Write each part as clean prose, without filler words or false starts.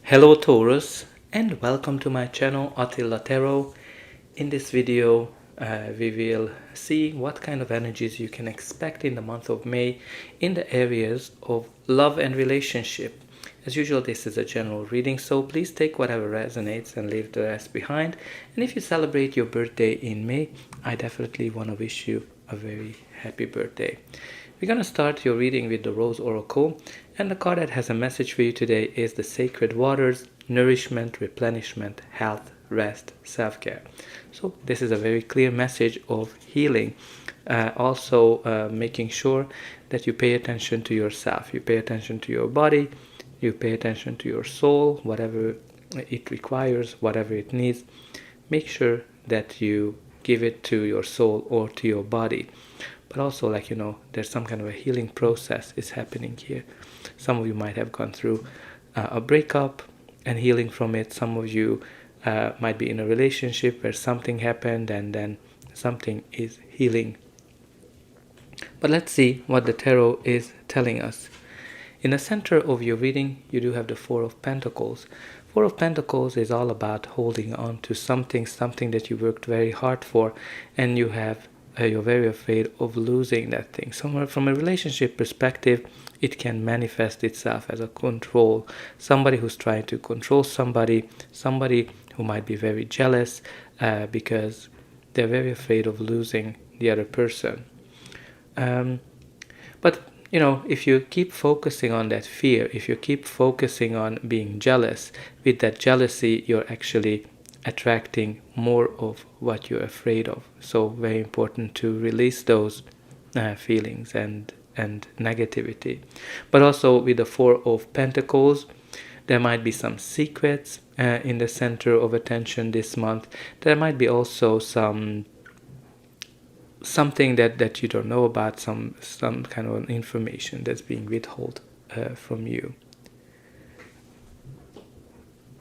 Hello Taurus, and welcome to my channel Attila Tarot. In this video we will see what kind of energies you can expect in the month of May in the areas of love and relationship. As usual, this is a general reading, so please take whatever resonates and leave the rest behind. And if you celebrate your birthday in May, I definitely want to wish you a very happy birthday. We're going to start your reading with the Rose Oracle, and the card that has a message for you today is the Sacred Waters, Nourishment, Replenishment, Health, Rest, Self-Care. So this is a very clear message of healing. Also making sure that you pay attention to yourself, you pay attention to your body, you pay attention to your soul, whatever it requires, whatever it needs. Make sure that you give it to your soul or to your body. But also, there's some kind of a healing process is happening here. Some of you might have gone through a breakup and healing from it. Some of you might be in a relationship where something happened and then something is healing. But let's see what the tarot is telling us. In the center of your reading, you do have the Four of Pentacles. Four of Pentacles is all about holding on to something that you worked very hard for, and you're very afraid of losing that thing. So from a relationship perspective, it can manifest itself as a control. Somebody who's trying to control somebody who might be very jealous because they're very afraid of losing the other person. But if you keep focusing on that fear, if you keep focusing on being jealous, with that jealousy, you're actually attracting more of what you're afraid of. So very important to release those feelings and negativity. But also with the Four of Pentacles, there might be some secrets in the center of attention this month. There might be also something that you don't know about, some kind of information that's being withheld from you.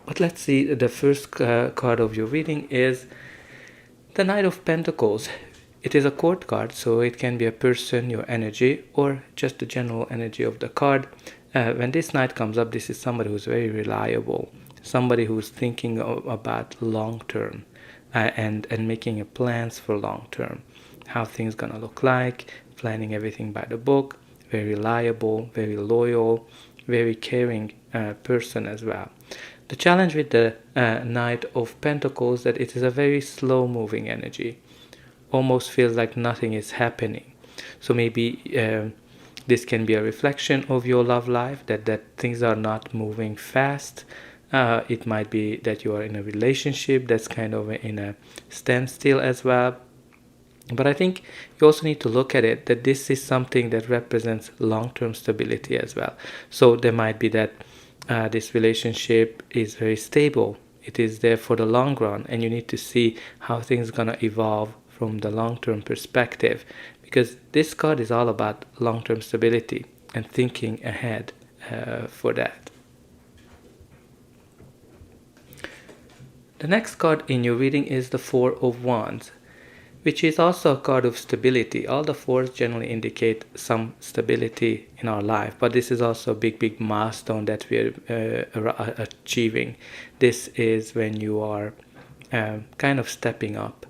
But let's see, the first card of your reading is the Knight of Pentacles. It is a court card, so it can be a person, your energy, or just the general energy of the card. When this knight comes up, this is somebody who's very reliable, somebody who's thinking about long term and making plans for long term, how things gonna look like, planning everything by the book, very reliable, very loyal, very caring person as well. The challenge with the Knight of Pentacles that it is a very slow moving energy, almost feels like nothing is happening. So maybe this can be a reflection of your love life, that things are not moving fast. It might be that you are in a relationship that's kind of in a standstill as well. But I think you also need to look at it that this is something that represents long-term stability as well. So there might be that this relationship is very stable. It is there for the long run, and you need to see how things are going to evolve from the long-term perspective, because this card is all about long-term stability and thinking ahead for that. The next card in your reading is the Four of Wands, which is also a card of stability. All the fours generally indicate some stability in our life, but this is also a big milestone that we are achieving. This is when you are kind of stepping up.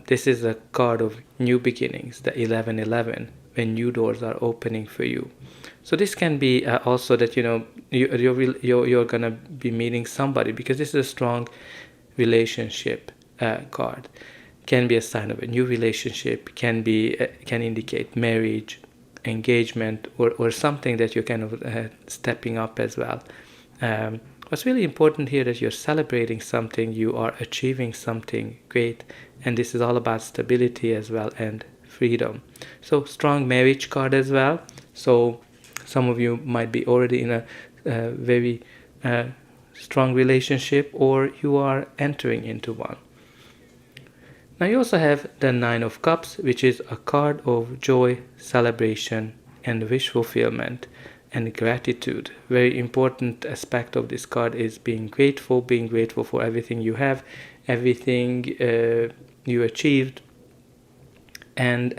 This is a card of new beginnings, the 1111, when new doors are opening for you. So this can be also that you're gonna be meeting somebody, because this is a strong relationship card. Can be a sign of a new relationship, can indicate marriage, engagement, or something that you're kind of stepping up as well. What's really important here that you're celebrating something, you are achieving something great, and this is all about stability as well and freedom. So strong marriage card as well. So some of you might be already in a very strong relationship, or you are entering into one. Now you also have the Nine of Cups, which is a card of joy, celebration, and wish fulfillment and gratitude. Very important aspect of this card is being grateful for everything you have, everything you achieved, and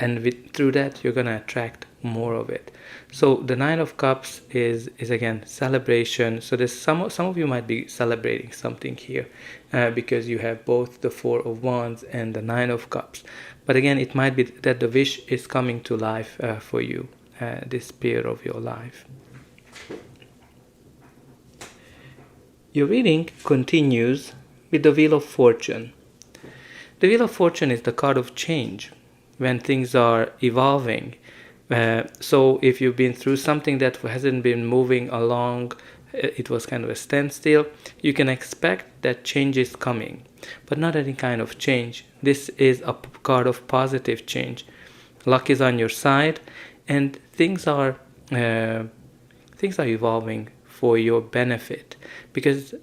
through that you're going to attract more of it. So the Nine of Cups is again celebration. So there's some of you might be celebrating something here, because you have both the Four of Wands and the Nine of Cups. But again, it might be that the wish is coming to life for you, this period of your life. Your reading continues with the Wheel of Fortune. The Wheel of Fortune is the card of change, when things are evolving. So if you've been through something that hasn't been moving along, it was kind of a standstill, you can expect that change is coming, but not any kind of change. This is a card of positive change. Luck is on your side, and things are evolving for your benefit, because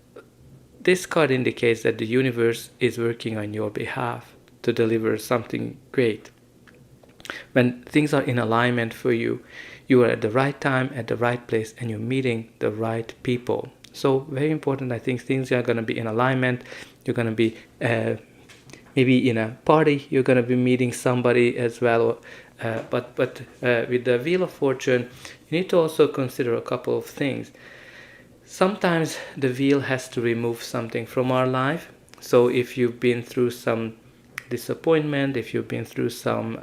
this card indicates that the universe is working on your behalf to deliver something great. When things are in alignment for you, you are at the right time, at the right place, and you're meeting the right people. So very important, I think things are going to be in alignment. You're going to be maybe in a party, you're going to be meeting somebody as well. But with the Wheel of Fortune, you need to also consider a couple of things. Sometimes the wheel has to remove something from our life. So if you've been through some disappointment, if you've been through some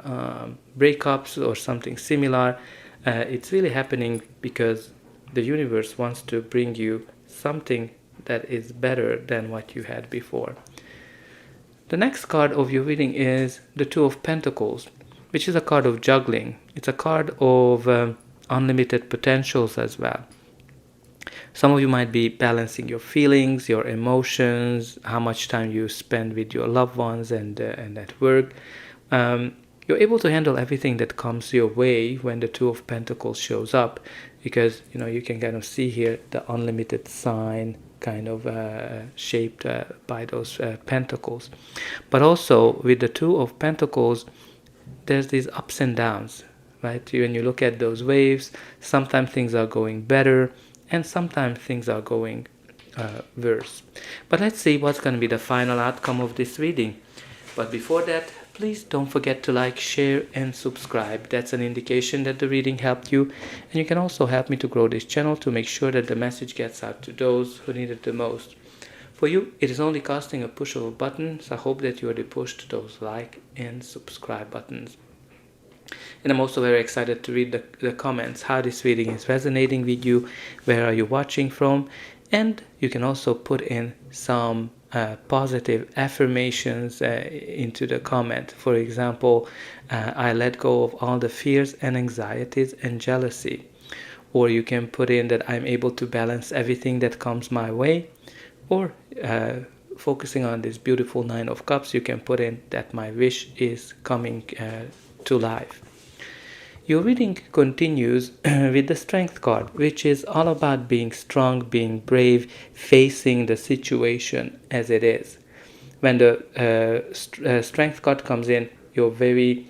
breakups or something similar, it's really happening because the universe wants to bring you something that is better than what you had before. The next card of your reading is the Two of Pentacles, which is a card of juggling. It's a card of unlimited potentials as well. Some of you might be balancing your feelings, your emotions, how much time you spend with your loved ones and at work. You're able to handle everything that comes your way when the Two of Pentacles shows up, because you can kind of see here the unlimited sign kind of shaped by those pentacles. But also with the Two of Pentacles, there's these ups and downs, right? When you look at those waves, sometimes things are going better, and sometimes things are going worse. But let's see what's going to be the final outcome of this reading. But before that, please don't forget to like, share, and subscribe. That's an indication that the reading helped you. And you can also help me to grow this channel to make sure that the message gets out to those who need it the most. For you, it is only costing a push of a button, so I hope that you already pushed those like and subscribe buttons. And I'm also very excited to read the comments, how this reading is resonating with you, where are you watching from, and you can also put in some positive affirmations into the comment. For example, I let go of all the fears and anxieties and jealousy. Or you can put in that I'm able to balance everything that comes my way. Or focusing on this beautiful Nine of Cups, you can put in that my wish is coming to life. Your reading continues with the Strength card, which is all about being strong, being brave, facing the situation as it is. When the Strength card comes in, you're very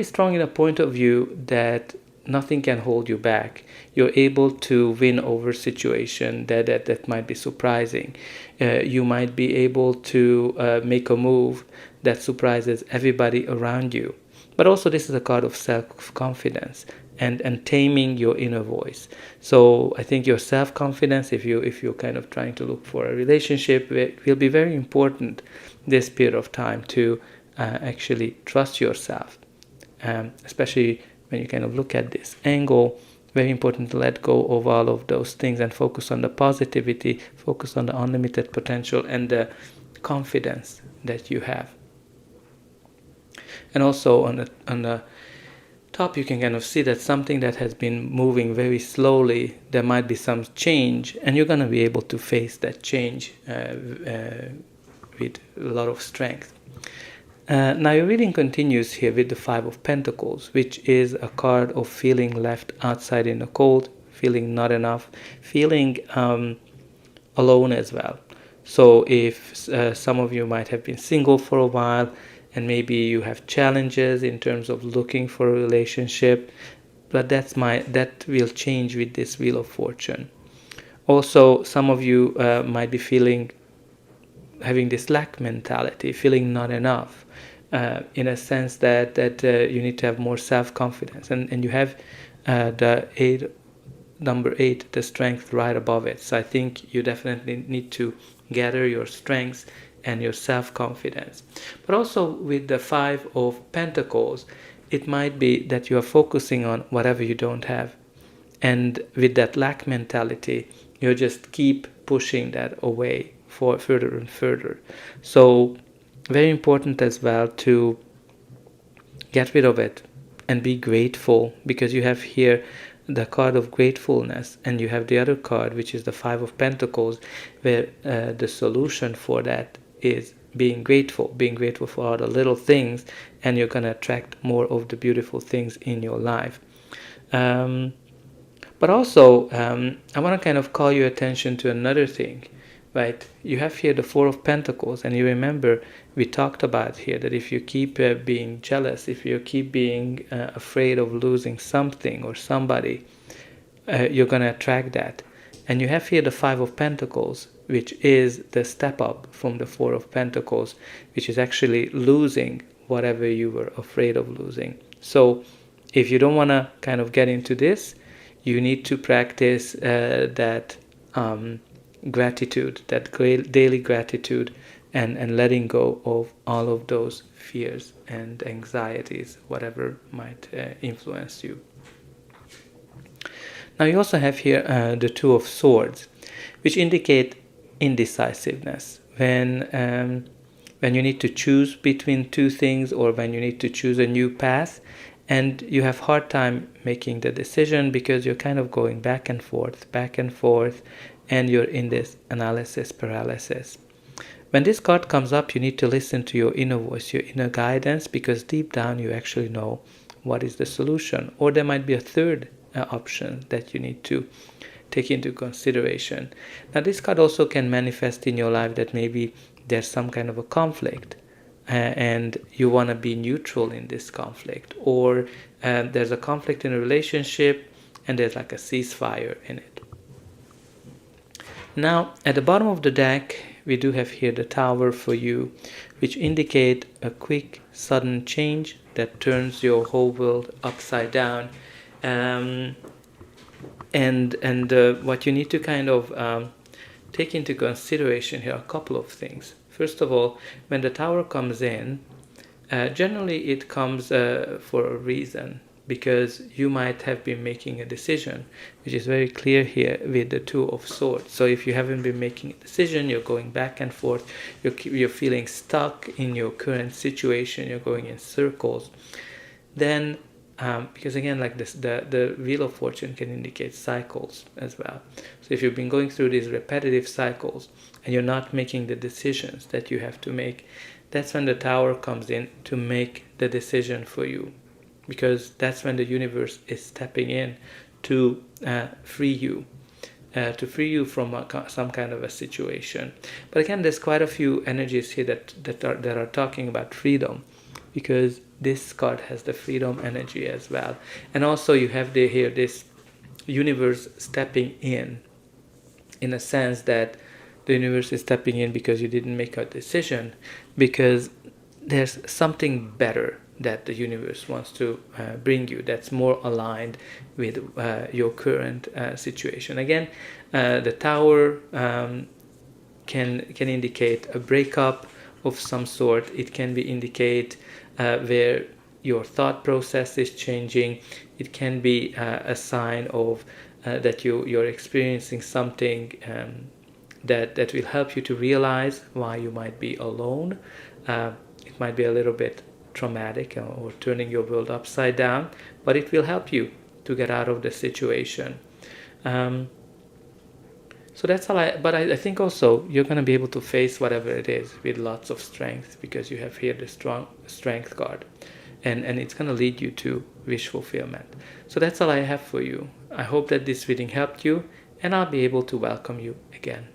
strong in a point of view that nothing can hold you back. You're able to win over situation that might be surprising. You might be able to make a move that surprises everybody around you. But also this is a card of self-confidence and taming your inner voice. So I think your self-confidence, if you're kind of trying to look for a relationship, it will be very important this period of time to actually trust yourself. Especially when you kind of look at this angle, very important to let go of all of those things and focus on the positivity, focus on the unlimited potential and the confidence that you have. And also on the top, you can kind of see that something that has been moving very slowly, there might be some change, and you're going to be able to face that change with a lot of strength. Now your reading continues here with the Five of Pentacles, which is a card of feeling left outside in the cold, feeling not enough, feeling alone as well. So if some of you might have been single for a while, and maybe you have challenges in terms of looking for a relationship, but that will change with this Wheel of Fortune. Also, some of you might be having this lack mentality, feeling not enough. in a sense that you need to have more self-confidence, and you have number 8, the strength, right above it. So I think you definitely need to gather your strengths and your self-confidence. But also with the 5 of Pentacles, it might be that you are focusing on whatever you don't have, and with that lack mentality, you just keep pushing that away for further and further. So very important as well to get rid of it and be grateful, because you have here the card of gratefulness, and you have the other card, which is the 5 of Pentacles, where the solution for that is being grateful for all the little things, and you're going to attract more of the beautiful things in your life. But also, I want to kind of call your attention to another thing, right? You have here the 4 of Pentacles, and you remember we talked about here that if you keep being jealous, if you keep being afraid of losing something or somebody, you're going to attract that. And you have here the 5 of Pentacles, which is the step up from the 4 of Pentacles, which is actually losing whatever you were afraid of losing. So if you don't want to kind of get into this, you need to practice that gratitude, that daily gratitude, and letting go of all of those fears and anxieties, whatever might influence you. Now you also have here the 2 of Swords, which indicate indecisiveness. When you need to choose between two things, or when you need to choose a new path, and you have hard time making the decision because you're kind of going back and forth, and you're in this analysis paralysis. When this card comes up, you need to listen to your inner voice, your inner guidance, because deep down you actually know what is the solution. Or there might be a third option that you need to take into consideration. Now this card also can manifest in your life that maybe there's some kind of a conflict, and you want to be neutral in this conflict, or there's a conflict in a relationship and there's like a ceasefire in it. Now at the bottom of the deck we do have here the Tower for you, which indicate a quick sudden change that turns your whole world upside down. What you need to kind of take into consideration here are a couple of things. First of all, when the Tower comes in, generally it comes for a reason, because you might have been making a decision, which is very clear here with the 2 of Swords. So if you haven't been making a decision, you're going back and forth, you're feeling stuck in your current situation, you're going in circles, then because again, like this, the Wheel of Fortune can indicate cycles as well. So if you've been going through these repetitive cycles and you're not making the decisions that you have to make, that's when the Tower comes in to make the decision for you, because that's when the universe is stepping in to free you from some kind of a situation. But again, there's quite a few energies here that are talking about freedom, because this card has the freedom energy as well. And also you have here this universe stepping in a sense that the universe is stepping in because you didn't make a decision, because there's something better that the universe wants to bring you that's more aligned with your current situation. Again, the Tower can indicate a breakup of some sort. It can indicate where your thought process is changing. It can be a sign of that you're experiencing something that will help you to realize why you might be alone. It might be a little bit traumatic or turning your world upside down, but it will help you to get out of the situation. So that's all but I think also you're going to be able to face whatever it is with lots of strength, because you have here the strong strength card, and it's going to lead you to wish fulfillment. So that's all I have for you. I hope that this reading helped you, and I'll be able to welcome you again.